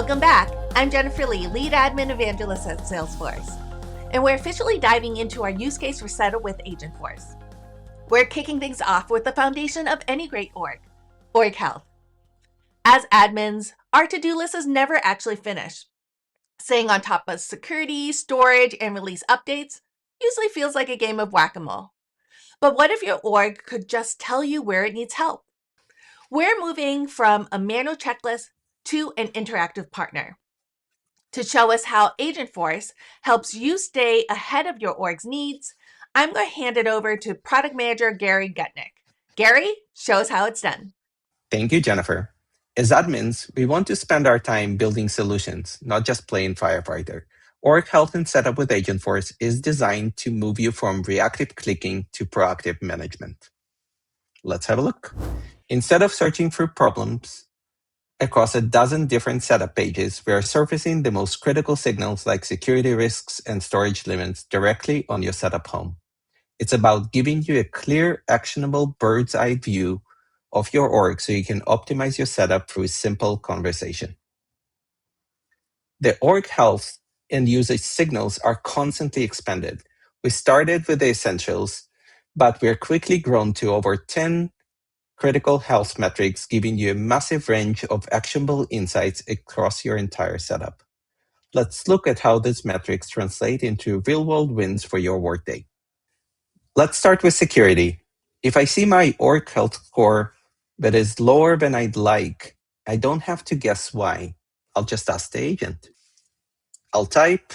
Welcome back. I'm Jennifer Lee, Lead Admin Evangelist at Salesforce. And we're officially diving into our use case for setup with Agentforce. We're kicking things off with the foundation of any great org health. As admins, our to-do list is never actually finished. Staying on top of security, storage, and release updates usually feels like a game of Whac-A-Mole. But what if your org could just tell you where it needs help? We're moving from a manual checklist to an interactive partner. To show us how Agentforce helps you stay ahead of your org's needs, I'm going to hand it over to Product Manager Gery Gutnik. Gery, show us how it's done. Thank you, Jennifer. As admins, we want to spend our time building solutions, not just playing firefighter. Org Health and Setup with Agentforce is designed to move you from reactive clicking to proactive management. Let's have a look. Instead of searching for problems across a dozen different setup pages, we are surfacing the most critical signals like security risks and storage limits directly on your setup home. It's about giving you a clear, actionable bird's eye view of your org so you can optimize your setup through a simple conversation. The org health and usage signals are constantly expanded. We started with the essentials, but we're quickly grown to over 10 critical health metrics, giving you a massive range of actionable insights across your entire setup. Let's look at how these metrics translate into real-world wins for your workday. Let's start with security. If I see my org health score that is lower than I'd like, I don't have to guess why. I'll just ask the agent. I'll type,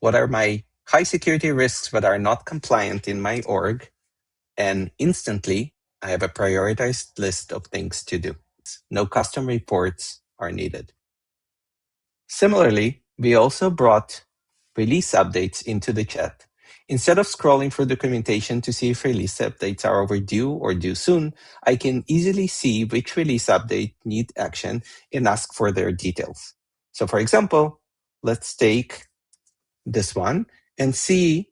what are my high security risks that are not compliant in my org? And instantly, I have a prioritized list of things to do. No custom reports are needed. Similarly, we also brought release updates into the chat. Instead of scrolling through documentation to see if release updates are overdue or due soon, I can easily see which release update need action and ask for their details. So for example, let's take this one and see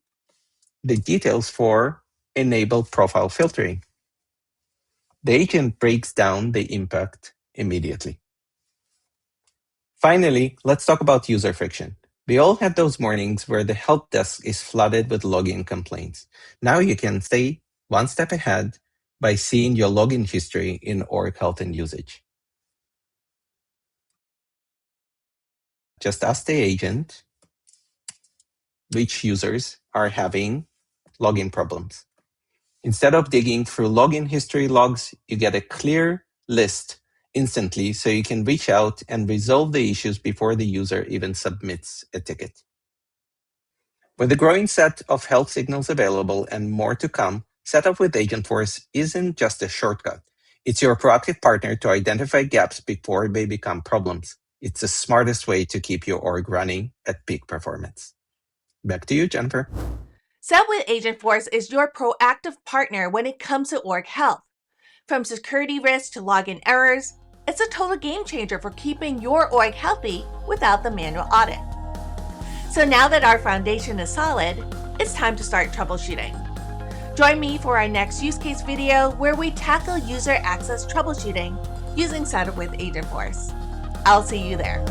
the details for enable profile filtering. The agent breaks down the impact immediately. Finally, let's talk about user friction. We all have those mornings where the help desk is flooded with login complaints. Now you can stay one step ahead by seeing your login history in org health and usage. Just ask the agent which users are having login problems. Instead of digging through login history logs, you get a clear list instantly so you can reach out and resolve the issues before the user even submits a ticket. With a growing set of health signals available and more to come, Setup with Agentforce isn't just a shortcut. It's your proactive partner to identify gaps before they become problems. It's the smartest way to keep your org running at peak performance. Back to you, Jennifer. Setup with Agentforce is your proactive partner when it comes to org health. From security risks to login errors, it's a total game changer for keeping your org healthy without the manual audit. So now that our foundation is solid, it's time to start troubleshooting. Join me for our next use case video where we tackle user access troubleshooting using Setup with Agentforce. I'll see you there.